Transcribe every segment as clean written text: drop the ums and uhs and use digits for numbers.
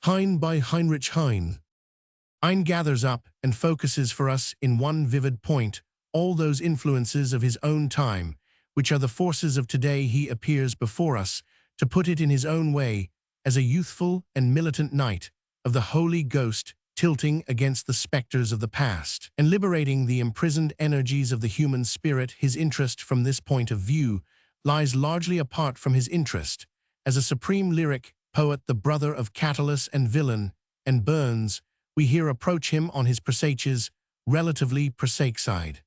Heine by Heinrich Heine. Heine gathers up and focuses for us in one vivid point all those influences of his own time, which are the forces of today. He appears before us, to put it in his own way, as a youthful and militant knight of the Holy Ghost, tilting against the specters of the past and liberating the imprisoned energies of the human spirit. His interest from this point of view lies largely apart from his interest as a supreme lyric poet, the brother of Catullus and Villain and Burns. We here approach him on his presages, relatively prosaic side.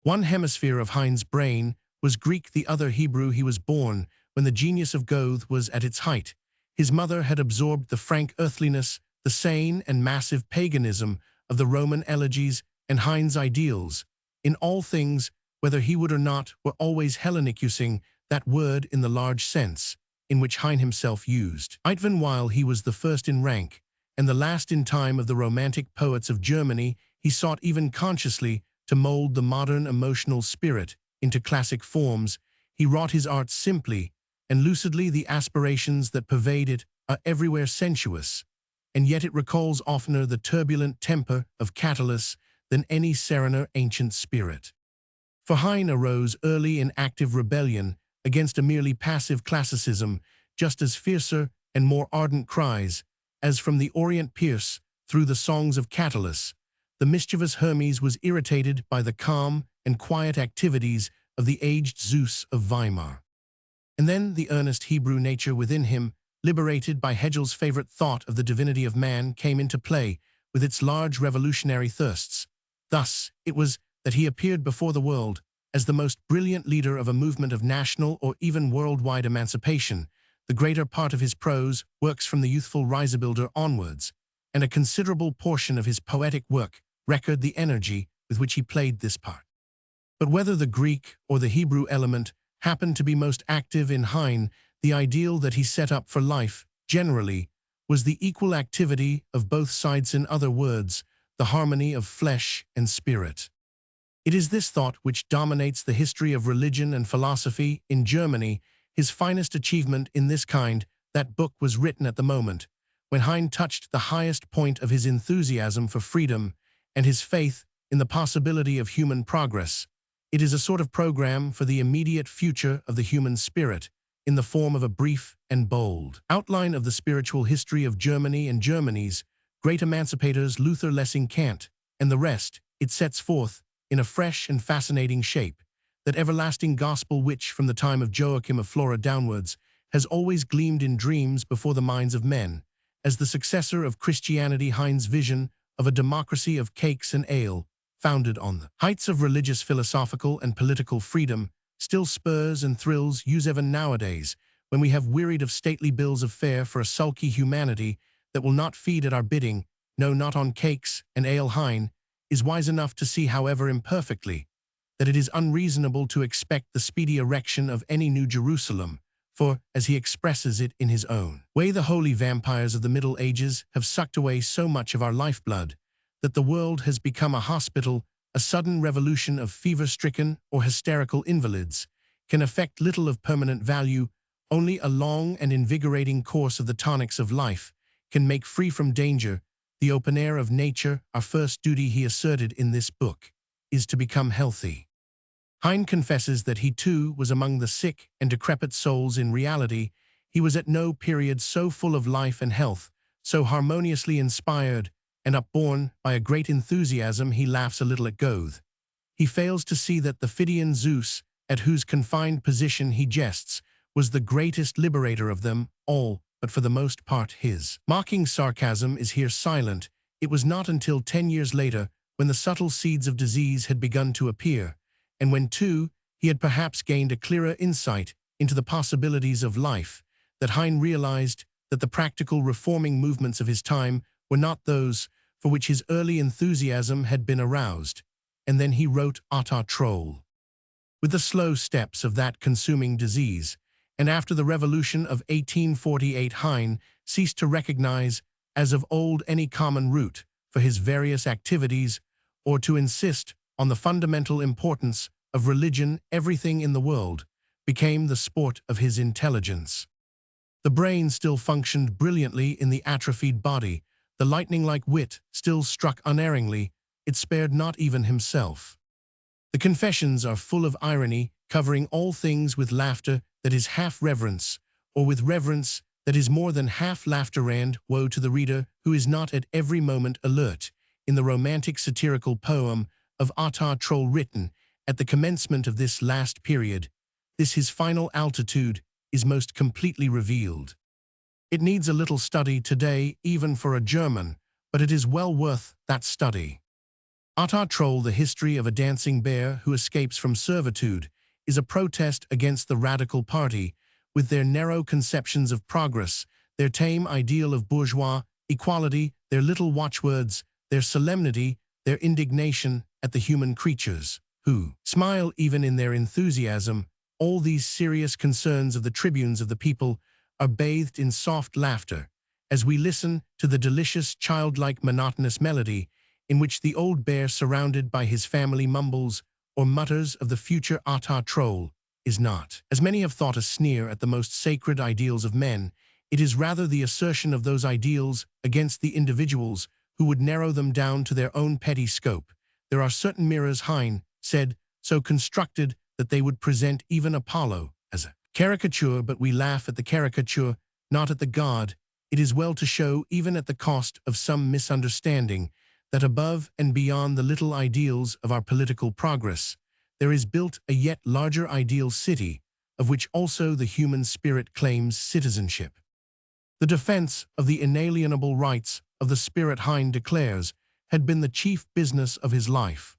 One hemisphere of Heine's brain was Greek, the other Hebrew. He was born when the genius of Goethe was at its height. His mother had absorbed the frank earthliness, the sane and massive paganism of the Roman elegies, and Heine's ideals, in all things, whether he would or not, were always Hellenic, using that word in the large sense, in which Heine himself used. Even while he was the first in rank, and the last in time of the Romantic poets of Germany, he sought even consciously to mold the modern emotional spirit into classic forms. He wrought his art simply and lucidly. The aspirations that pervade it are everywhere sensuous, and yet it recalls oftener the turbulent temper of Catullus than any serener ancient spirit. For Heine arose early in active rebellion against a merely passive classicism, just as fiercer and more ardent cries, as from the Orient pierce through the songs of Catullus. The mischievous Hermes was irritated by the calm and quiet activities of the aged Zeus of Weimar. And then the earnest Hebrew nature within him, liberated by Hegel's favorite thought of the divinity of man, came into play with its large revolutionary thirsts. Thus, it was that he appeared before the world as the most brilliant leader of a movement of national or even worldwide emancipation. The greater part of his prose works from the youthful Reisebilder onwards, and a considerable portion of his poetic work record the energy with which he played this part. But whether the Greek or the Hebrew element happened to be most active in Heine, the ideal that he set up for life, generally, was the equal activity of both sides. In other words, the harmony of flesh and spirit. It is this thought which dominates the history of religion and philosophy in Germany. His finest achievement in this kind, that book, was written at the moment when Heine touched the highest point of his enthusiasm for freedom and his faith in the possibility of human progress. It is a sort of program for the immediate future of the human spirit, in the form of a brief and bold outline of the spiritual history of Germany and Germany's great emancipators, Luther, Lessing, Kant, and the rest. It sets forth, in a fresh and fascinating shape, that everlasting gospel which, from the time of Joachim of Flora downwards, has always gleamed in dreams before the minds of men, as the successor of Christianity. Heine's vision of a democracy of cakes and ale, founded on the heights of religious, philosophical, and political freedom, still spurs and thrills us even nowadays, when we have wearied of stately bills of fare for a sulky humanity that will not feed at our bidding, no, not on cakes and ale. Heine is wise enough to see, however imperfectly, that it is unreasonable to expect the speedy erection of any new Jerusalem, for, as he expresses it in his own way, the holy vampires of the Middle Ages have sucked away so much of our lifeblood that the world has become a hospital. A sudden revolution of fever-stricken or hysterical invalids can effect little of permanent value. Only a long and invigorating course of the tonics of life can make free from danger the open air of nature. Our first duty, he asserted in this book, is to become healthy. Heine confesses that he too was among the sick and decrepit souls. In reality, he was at no period so full of life and health, so harmoniously inspired and upborne by a great enthusiasm. He laughs a little at Goethe. He fails to see that the Phidian Zeus, at whose confined position he jests, was the greatest liberator of them all, but for the most part his mocking sarcasm is here silent. It was not until 10 years later, when the subtle seeds of disease had begun to appear, and when, too, he had perhaps gained a clearer insight into the possibilities of life, that Heine realized that the practical reforming movements of his time were not those for which his early enthusiasm had been aroused. And then he wrote Ata Troll. With the slow steps of that consuming disease, and after the revolution of 1848, Heine ceased to recognize, as of old, any common root for his various activities, or to insist on the fundamental importance of religion. Everything in the world became the sport of his intelligence. The brain still functioned brilliantly in the atrophied body. The lightning-like wit still struck unerringly. It spared not even himself. The confessions are full of irony, covering all things with laughter that is half reverence, or with reverence that is more than half laughter, and woe to the reader who is not at every moment alert. In the romantic satirical poem of attain written at the commencement of this last period, this his final altitude is most completely revealed. It needs a little study today, even for a German, but it is well worth that study. Attain, the history of a dancing bear who escapes from servitude, is a protest against the radical party, with their narrow conceptions of progress, their tame ideal of bourgeois equality, their little watchwords, their solemnity, their indignation at the human creatures, who smile even in their enthusiasm. All these serious concerns of the tribunes of the people are bathed in soft laughter, as we listen to the delicious, childlike, monotonous melody in which the old bear, surrounded by his family, mumbles or mutters of the future attain is not, as many have thought, a sneer at the most sacred ideals of men. It is rather the assertion of those ideals against the individuals who would narrow them down to their own petty scope. There are certain mirrors, Heine said, so constructed that they would present even Apollo as a caricature, but we laugh at the caricature, not at the god. It is well to show, even at the cost of some misunderstanding, that above and beyond the little ideals of our political progress, there is built a yet larger ideal city, of which also the human spirit claims citizenship. The defense of the inalienable rights of the spirit, Heine declares, had been the chief business of his life.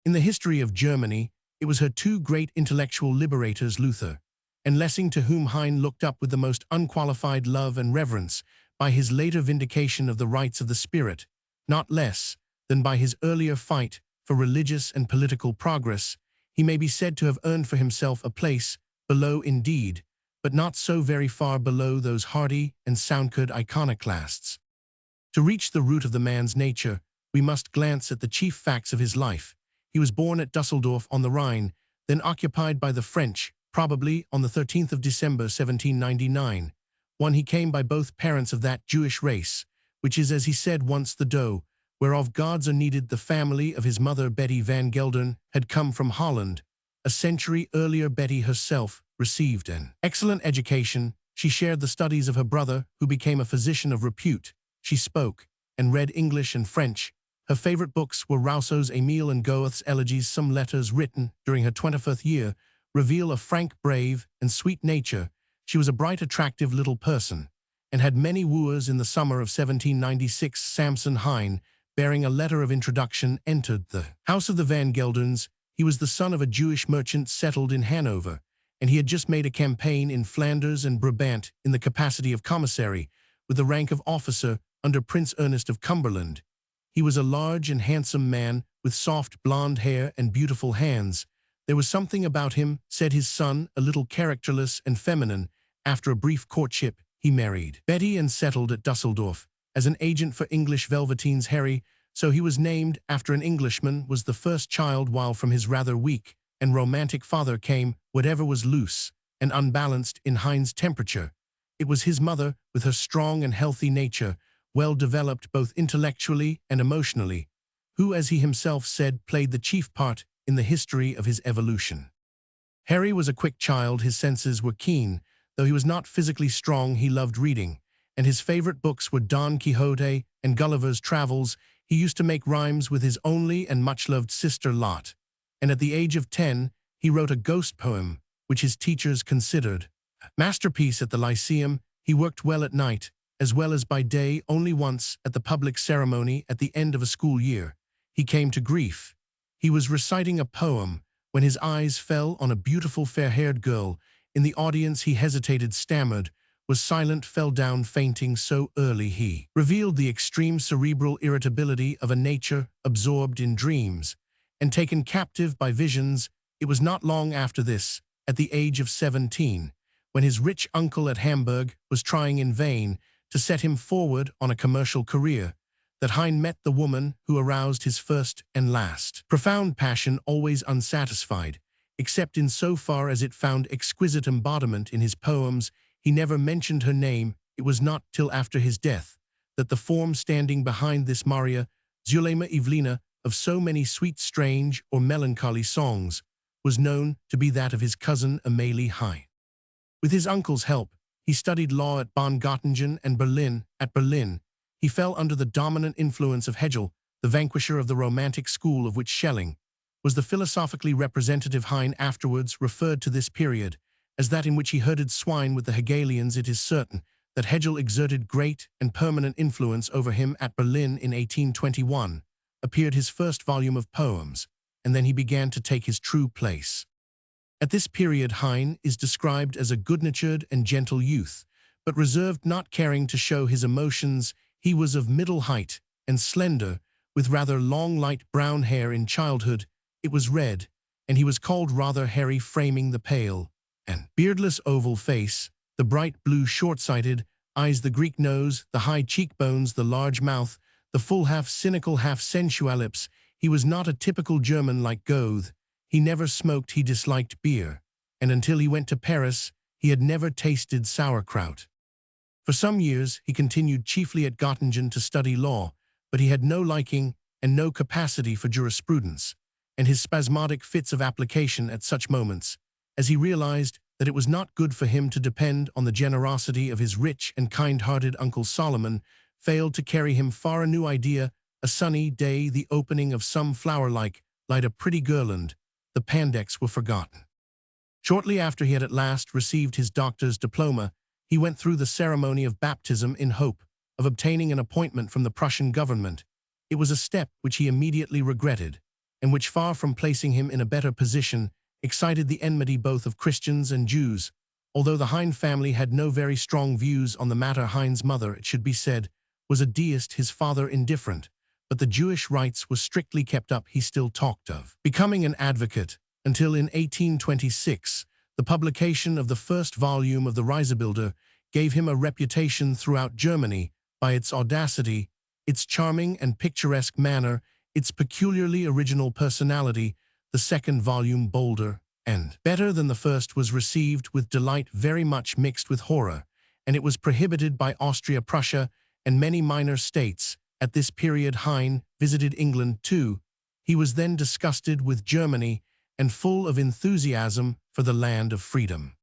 In the history of Germany, it was her two great intellectual liberators, Luther and Lessing, to whom Heine looked up with the most unqualified love and reverence, by his later vindication of the rights of the spirit, not less than by his earlier fight for religious and political progress. He may be said to have earned for himself a place below indeed, but not so very far below those hardy and sound-coloured iconoclasts. To reach the root of the man's nature, we must glance at the chief facts of his life. He was born at Dusseldorf on the Rhine, then occupied by the French, probably on the 13th of December 1799. He came by both parents of that Jewish race, which is, as he said once, the dough whereof gods are kneaded. The family of his mother, Betty van Geldern, had come from Holland. A century earlier, Betty herself received an excellent education. She shared the studies of her brother, who became a physician of repute. She spoke and read English and French. Her favorite books were Rousseau's Emile and Goethe's Elegies. Some letters written during her 25th year reveal a frank, brave, and sweet nature. She was a bright, attractive little person, and had many wooers. In the summer of 1796, Samson Heine, bearing a letter of introduction, entered the house of the Van Gelderns. He was the son of a Jewish merchant settled in Hanover, and he had just made a campaign in Flanders and Brabant in the capacity of commissary, with the rank of officer under Prince Ernest of Cumberland. He was a large and handsome man, with soft blonde hair and beautiful hands. There was something about him, said his son, a little characterless and feminine. After a brief courtship, he married Betty and settled at Dusseldorf as an agent for English velveteens. Harry, so he was named after an Englishman, was the first child, while from his rather weak and romantic father came whatever was loose and unbalanced in Heine's temperature. It was his mother, with her strong and healthy nature, well developed both intellectually and emotionally, who, as he himself said, played the chief part in the history of his evolution. Harry was a quick child. His senses were keen. Though he was not physically strong, he loved reading, and his favorite books were Don Quixote and Gulliver's Travels. He used to make rhymes with his only and much-loved sister Lot, and at the age of 10, he wrote a ghost poem, which his teachers considered a masterpiece. At the Lyceum, he worked well at night, as well as by day. Only once, at the public ceremony at the end of a school year, he came to grief. He was reciting a poem when his eyes fell on a beautiful fair-haired girl. In the audience he hesitated, stammered, was silent, fell down fainting. So early he revealed the extreme cerebral irritability of a nature absorbed in dreams and taken captive by visions. It was not long after this, at the age of 17, when his rich uncle at Hamburg was trying in vain to set him forward on a commercial career, that Heine met the woman who aroused his first and last profound passion, always unsatisfied, except in so far as it found exquisite embodiment in his poems. he never mentioned her name. It was not till after his death that the form standing behind this Maria Zulema Ivlina of so many sweet, strange, or melancholy songs was known to be that of his cousin Amalie Heine. With his uncle's help, he studied law at Bonn, Göttingen, and Berlin. At Berlin, he fell under the dominant influence of Hegel, the vanquisher of the Romantic school of which Schelling was the philosophically representative. Heine afterwards referred to this period as that in which he herded swine with the Hegelians. It is certain that Hegel exerted great and permanent influence over him. At Berlin in 1821 appeared his first volume of poems, and then he began to take his true place. At this period, Heine is described as a good-natured and gentle youth, but reserved, not caring to show his emotions. He was of middle height and slender, with rather long light brown hair. In childhood it was red, and he was called rather hairy, framing the pale and beardless oval face, the bright blue short-sighted eyes, the Greek nose, the high cheekbones, the large mouth, the full half-cynical half-sensual lips. He was not a typical German like Goethe. He never smoked, he disliked beer, and until he went to Paris, he had never tasted sauerkraut. For some years, he continued chiefly at Göttingen to study law, but he had no liking and no capacity for jurisprudence, and his spasmodic fits of application at such moments, as he realized that it was not good for him to depend on the generosity of his rich and kind-hearted Uncle Solomon, failed to carry him far. A new idea, a sunny day, the opening of some flower-like light, a pretty girland, the Pandects were forgotten. Shortly after he had at last received his doctor's diploma, he went through the ceremony of baptism in hope of obtaining an appointment from the Prussian government. It was a step which he immediately regretted, and which, far from placing him in a better position, excited the enmity both of Christians and Jews. Although the Heine family had no very strong views on the matter, Heine's mother, it should be said, was a deist, his father indifferent, but the Jewish rites were strictly kept up. He still talked of becoming an advocate, until in 1826, the publication of the first volume of the Reisebilder gave him a reputation throughout Germany by its audacity, its charming and picturesque manner, its peculiarly original personality. The second volume, bolder and better than the first, was received with delight very much mixed with horror, and it was prohibited by Austria, Prussia, and many minor states. At this period Heine visited England too. He was then disgusted with Germany and full of enthusiasm for the land of freedom.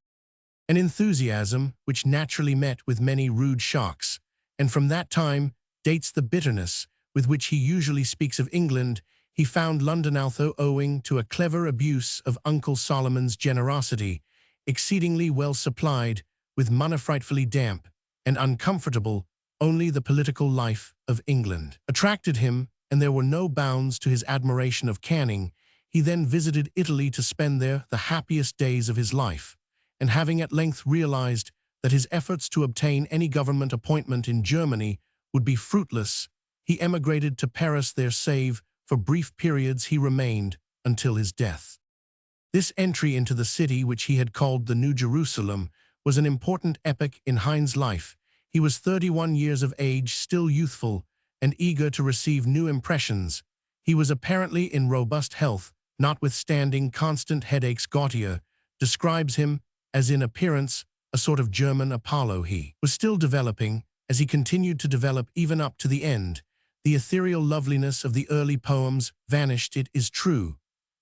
An enthusiasm which naturally met with many rude shocks, and from that time dates the bitterness with which he usually speaks of England. He found London, although owing to a clever abuse of Uncle Solomon's generosity, exceedingly well supplied with money, frightfully damp and uncomfortable. Only the political life of England attracted him, and there were no bounds to his admiration of Canning. He then visited Italy to spend there the happiest days of his life, and having at length realized that his efforts to obtain any government appointment in Germany would be fruitless, he emigrated to Paris. There, save for brief periods, he remained until his death. This entry into the city, which he had called the New Jerusalem, was an important epoch in Heine's life. He was 31 years of age, still youthful and eager to receive new impressions. He was apparently in robust health, notwithstanding constant headaches. Gautier describes him as in appearance a sort of German Apollo. He was still developing, as he continued to develop even up to the end. The ethereal loveliness of the early poems vanished, it is true,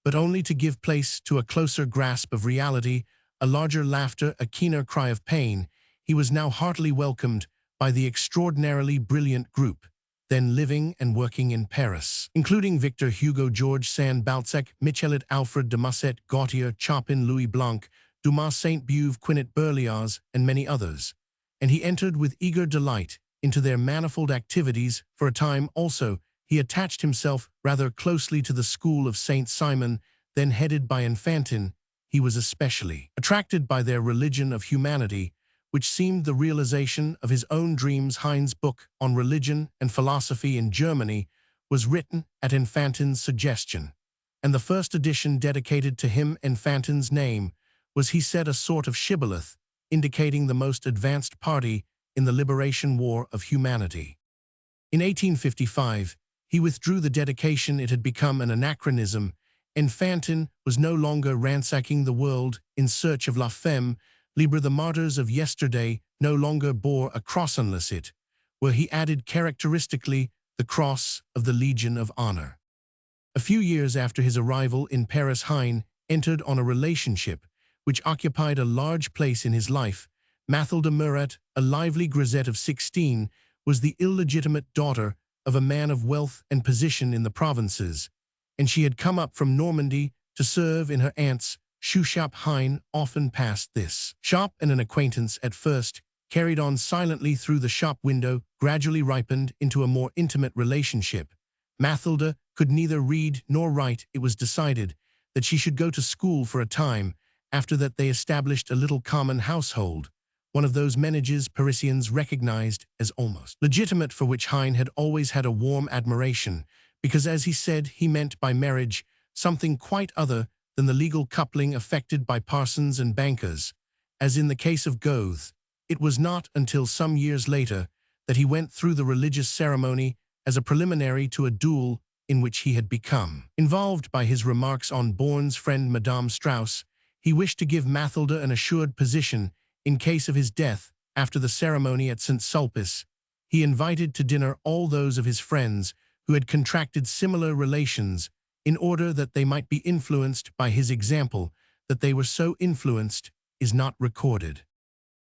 but only to give place to a closer grasp of reality, a larger laughter, a keener cry of pain. He was now heartily welcomed by the extraordinarily brilliant group then living and working in Paris, including Victor Hugo, George Sand, Balzac, Michelet, Alfred de Musset, Gautier, Chopin, Louis Blanc, Dumas, Saint-Beuve, Quinet, Berlioz, and many others. And he entered with eager delight into their manifold activities. For a time also, he attached himself rather closely to the school of Saint Simon, then headed by Enfantin. He was especially attracted by their religion of humanity, which seemed the realization of his own dreams. Heine's book on religion and philosophy in Germany was written at Enfantin's suggestion, and the first edition dedicated to him, Enfantin's name, was, he said, a sort of shibboleth, indicating the most advanced party in the liberation war of humanity. In 1855, he withdrew the dedication. It had become an anachronism. Enfantin was no longer ransacking the world in search of la femme, Liber the martyrs of yesterday no longer bore a cross unless it, where he added characteristically the cross of the Legion of Honor. A few years after his arrival in Paris, Heine entered on a relationship which occupied a large place in his life. Mathilde Murat, a lively grisette of 16, was the illegitimate daughter of a man of wealth and position in the provinces, and she had come up from Normandy to serve in her aunt's shoe shop. Heine often passed this shop, and an acquaintance at first, carried on silently through the shop window, gradually ripened into a more intimate relationship. Mathilde could neither read nor write. It was decided that she should go to school for a time. After that they established a little common household, one of those ménages Parisians recognized as almost legitimate, for which Heine had always had a warm admiration, because, as he said, he meant by marriage something quite other than the legal coupling affected by parsons and bankers. As in the case of Goethe, it was not until some years later that he went through the religious ceremony as a preliminary to a duel in which he had become involved by his remarks on Born's friend Madame Strauss. He wished to give Mathilde an assured position in case of his death. After the ceremony at St. Sulpice, he invited to dinner all those of his friends who had contracted similar relations, in order that they might be influenced by his example. That they were so influenced is not recorded.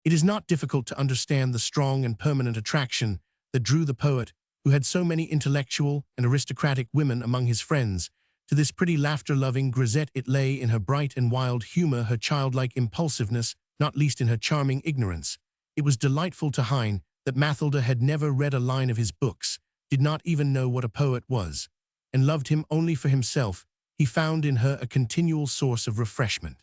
It is not difficult to understand the strong and permanent attraction that drew the poet, who had so many intellectual and aristocratic women among his friends, to this pretty laughter-loving grisette. It lay in her bright and wild humor, her childlike impulsiveness, not least in her charming ignorance. It was delightful to Heine that Mathilde had never read a line of his books, did not even know what a poet was, and loved him only for himself. He found in her a continual source of refreshment.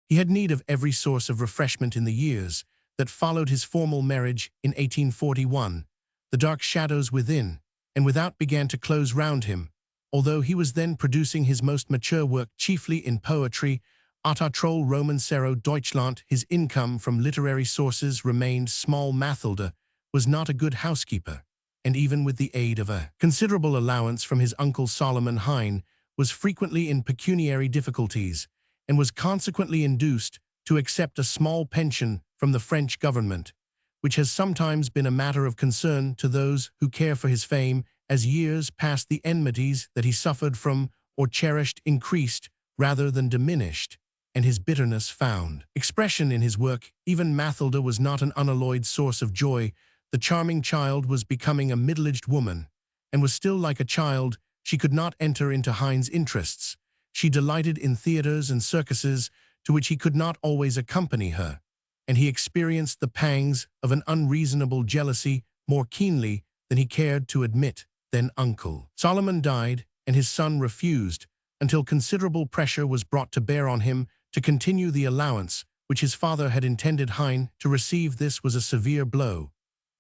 He had need of every source of refreshment in the years that followed his formal marriage in 1841. The dark shadows within and without began to close round him. Although he was then producing his most mature work, chiefly in poetry, Autotroll Romancero Deutschland, his income from literary sources remained small. Mathilde was not a good housekeeper, and even with the aid of a considerable allowance from his uncle Solomon, Heine was frequently in pecuniary difficulties, and was consequently induced to accept a small pension from the French government, which has sometimes been a matter of concern to those who care for his fame. As years passed, the enmities that he suffered from or cherished increased rather than diminished, and his bitterness found expression in his work. Even Mathilde was not an unalloyed source of joy. The charming child was becoming a middle-aged woman, and was still like a child. She could not enter into Heine's interests. She delighted in theaters and circuses, to which he could not always accompany her, and he experienced the pangs of an unreasonable jealousy more keenly than he cared to admit. Then Uncle Solomon died, and his son refused, until considerable pressure was brought to bear on him to continue the allowance which his father had intended Heine to receive. This was a severe blow,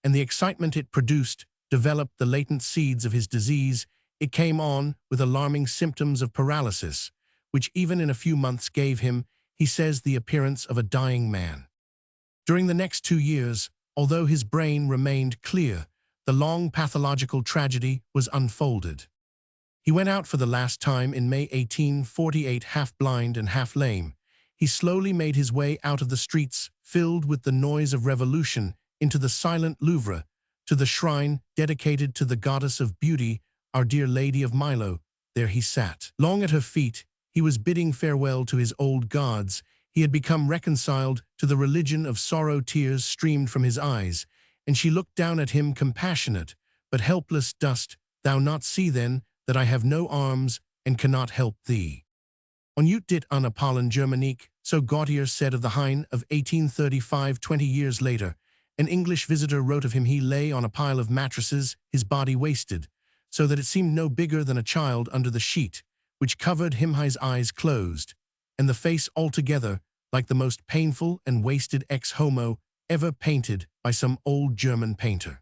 and the excitement it produced developed the latent seeds of his disease. It came on with alarming symptoms of paralysis, which even in a few months gave him, he says, the appearance of a dying man. During the next 2 years, although his brain remained clear, the long pathological tragedy was unfolded. He went out for the last time in May 1848, half blind and half lame. He slowly made his way out of the streets filled with the noise of revolution into the silent Louvre, to the shrine dedicated to the goddess of beauty, Our Dear Lady of Milo. There he sat. Long at her feet, he was bidding farewell to his old gods. He had become reconciled to the religion of sorrow. Tears streamed from his eyes, and she looked down at him compassionate, but helpless. Dost thou not see then that I have no arms and cannot help thee? On ut dit un Apollon Germanique, so Gautier said of the Heine of 1835. 20 years later, an English visitor wrote of him: he lay on a pile of mattresses, his body wasted, so that it seemed no bigger than a child under the sheet, which covered him. His eyes closed, and the face altogether like the most painful and wasted ex homo ever painted by some old German painter.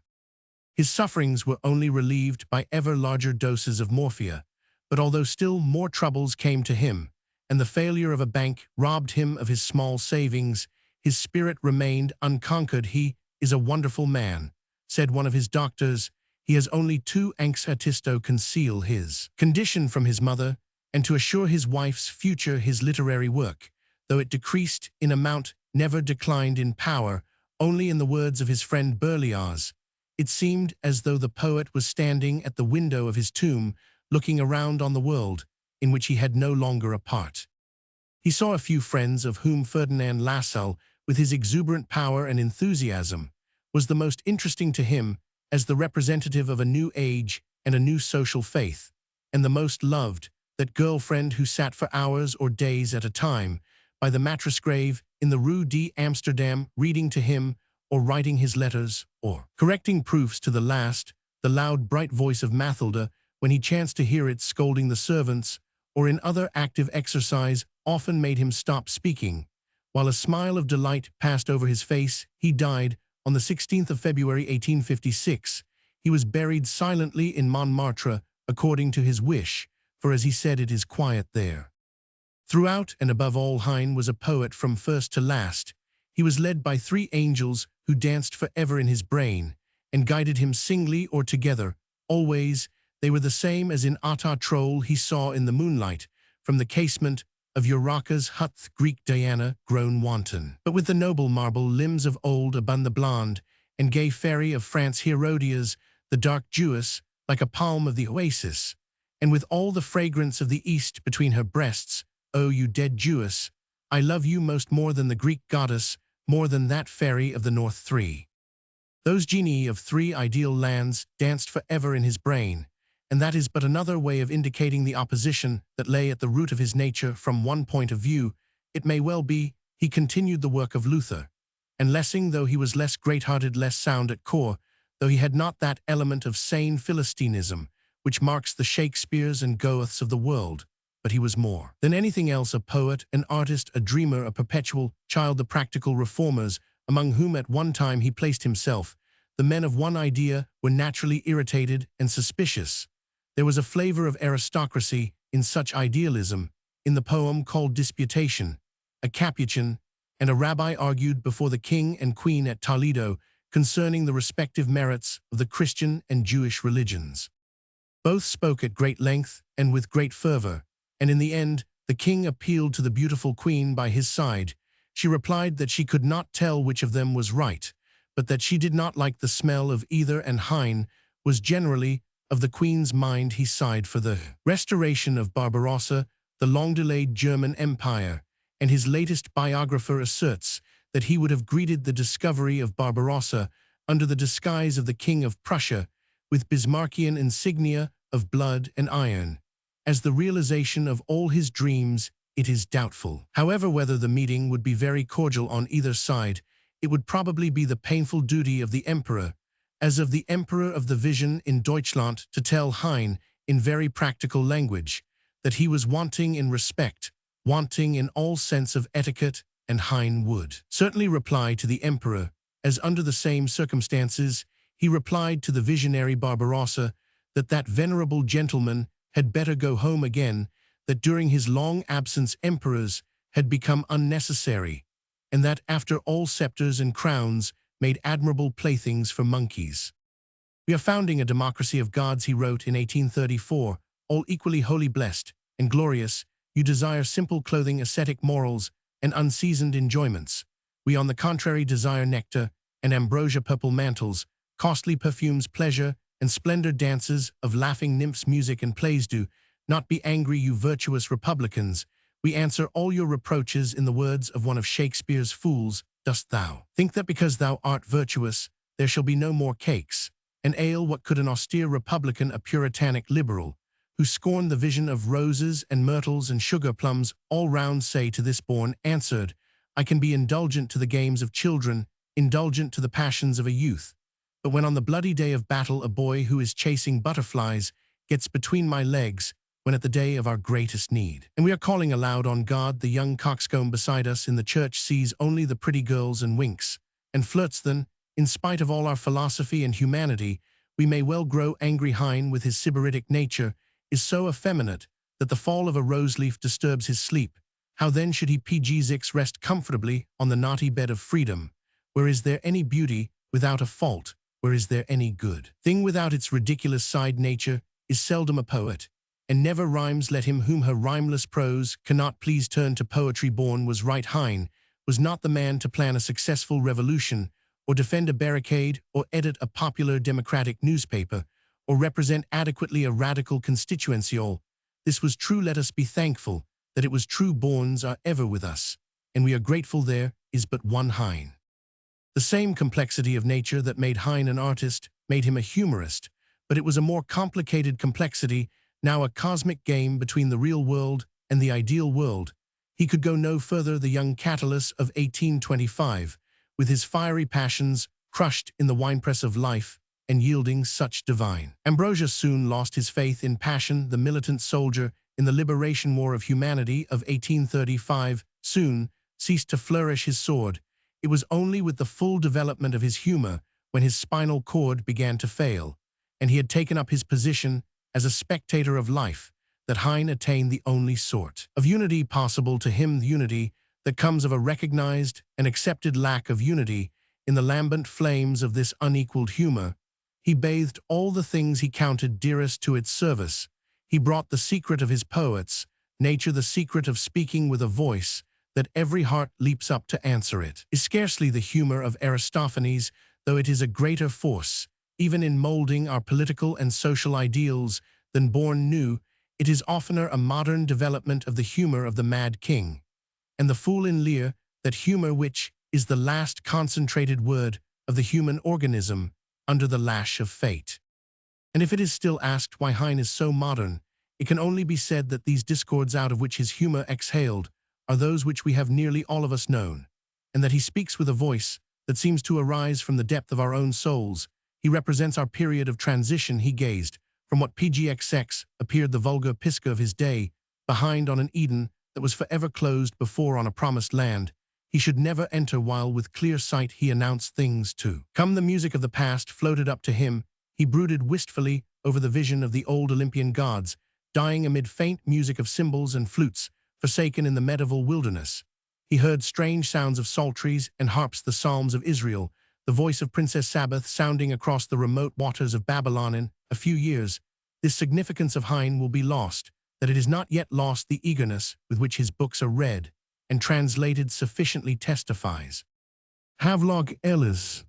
His sufferings were only relieved by ever larger doses of morphia, but although still more troubles came to him, and the failure of a bank robbed him of his small savings, his spirit remained unconquered. He is a wonderful man, said one of his doctors. He has only to anxatisto conceal his condition from his mother, and to assure his wife's future his literary work, though it decreased in amount, never declined in power, only in the words of his friend Berlioz. It seemed as though the poet was standing at the window of his tomb, looking around on the world, in which he had no longer a part. He saw a few friends of whom Ferdinand Lassalle, with his exuberant power and enthusiasm, was the most interesting to him as the representative of a new age and a new social faith, and the most loved, that girlfriend who sat for hours or days at a time by the mattress grave in the Rue d'Amsterdam reading to him or writing his letters or correcting proofs to the last, the loud bright voice of Mathilde when he chanced to hear it scolding the servants or in other active exercise often made him stop speaking. While a smile of delight passed over his face, he died on the 16th of February 1856. He was buried silently in Montmartre according to his wish, for as he said, it is quiet there. Throughout and above all, Heine was a poet from first to last. He was led by three angels who danced forever in his brain and guided him singly or together. Always they were the same as in Ata Troll he saw in the moonlight from the casement of Urraca's hut Greek Diana grown wanton. But with the noble marble limbs of old abund the blonde and gay fairy of France Herodias, the dark Jewess, like a palm of the oasis, and with all the fragrance of the East between her breasts, O you dead Jewess, I love you most more than the Greek goddess, more than that fairy of the north three. Those genii of three ideal lands danced forever in his brain, and that is but another way of indicating the opposition that lay at the root of his nature from one point of view. It may well be he continued the work of Luther, and Lessing, though he was less great-hearted, less sound at core, though he had not that element of sane Philistinism which marks the Shakespeares and Goeths of the world, but he was more than anything else a poet, an artist, a dreamer, a perpetual child, the practical reformers, among whom at one time he placed himself. The men of one idea were naturally irritated and suspicious. There was a flavor of aristocracy in such idealism. In the poem called Disputation, a Capuchin and a rabbi argued before the king and queen at Toledo concerning the respective merits of the Christian and Jewish religions. Both spoke at great length and with great fervor, and in the end the king appealed to the beautiful queen by his side. She replied that she could not tell which of them was right, but that she did not like the smell of either, and Heine was generally of the queen's mind. He sighed for the restoration of Barbarossa, the long-delayed German Empire, and his latest biographer asserts that he would have greeted the discovery of Barbarossa under the disguise of the King of Prussia, with Bismarckian insignia of blood and iron. As the realization of all his dreams, it is doubtful, however, whether the meeting would be very cordial on either side. It would probably be the painful duty of the emperor, as of the emperor of the vision in Deutschland, to tell Heine, in very practical language, that he was wanting in respect, wanting in all sense of etiquette, and Heine would certainly reply to the emperor, as under the same circumstances he replied to the visionary Barbarossa, that that venerable gentleman had better go home again, that during his long absence emperors had become unnecessary, and that after all scepters and crowns made admirable playthings for monkeys. We are founding a democracy of gods, he wrote in 1834, all equally holy, blessed, and glorious. You desire simple clothing, ascetic morals, and unseasoned enjoyments. We, on the contrary, desire nectar and ambrosia, purple mantles, costly perfumes, pleasure, and splendor, dances of laughing nymphs, music and plays. Do not be angry, you virtuous republicans. We answer all your reproaches in the words of one of Shakespeare's fools. Dost thou think that because thou art virtuous, there shall be no more cakes and ale? What could an austere republican, a puritanic liberal, who scorned the vision of roses and myrtles and sugar plums all round, say to this born? Answered, I can be indulgent to the games of children, indulgent to the passions of a youth, but when on the bloody day of battle a boy who is chasing butterflies gets between my legs, when at the day of our greatest need, and we are calling aloud on God, the young coxcomb beside us in the church sees only the pretty girls and winks and flirts. Then, in spite of all our philosophy and humanity, we may well grow angry. Heine, with his sybaritic nature, is so effeminate that the fall of a rose leaf disturbs his sleep. How then should he pg6 rest comfortably on the naughty bed of freedom? Where is there any beauty without a fault? Where is there any good thing without its ridiculous side? Nature is seldom a poet, and never rhymes. Let him whom her rhymeless prose cannot please turn to poetry. Born was right Heine, was not the man to plan a successful revolution, or defend a barricade, or edit a popular democratic newspaper, or represent adequately a radical constituential. This was true. Let us be thankful that it was true. Borns are ever with us, and we are grateful there is but one Heine. The same complexity of nature that made Heine an artist made him a humorist, but it was a more complicated complexity, now a cosmic game between the real world and the ideal world. He could go no further. The young Catullus of 1825, with his fiery passions crushed in the winepress of life and yielding such divine. Ambrosia soon lost his faith in passion. The militant soldier in the Liberation War of Humanity of 1835 soon ceased to flourish his sword. It was only with the full development of his humor, when his spinal cord began to fail, and he had taken up his position as a spectator of life, that Heine attained the only sort of unity possible to him, the unity that comes of a recognized and accepted lack of unity. In the lambent flames of this unequaled humor, he bathed all the things he counted dearest to its service. He brought the secret of his poets, nature, the secret of speaking with a voice that every heart leaps up to answer. It is scarcely the humor of Aristophanes, though it is a greater force, even in molding our political and social ideals, than born new. It is oftener a modern development of the humor of the mad king and the fool in Lear, that humor which is the last concentrated word of the human organism under the lash of fate. And if it is still asked why Heine is so modern, it can only be said that these discords out of which his humor exhaled are those which we have nearly all of us known, and that he speaks with a voice that seems to arise from the depth of our own souls. He represents our period of transition. He gazed from what pgxx appeared the vulgar Pisgah of his day, behind on an Eden that was forever closed, before on a promised land he should never enter, while with clear sight he announced things to come. The music of the past floated up to him. He brooded wistfully over the vision of the old Olympian gods, dying amid faint music of cymbals and flutes, forsaken in the medieval wilderness. He heard strange sounds of psalteries and harps, the psalms of Israel, the voice of Princess Sabbath sounding across the remote waters of Babylon. In a few years, this significance of Heine will be lost, that it is not yet lost. The eagerness with which his books are read and translated sufficiently testifies. Havelock Ellis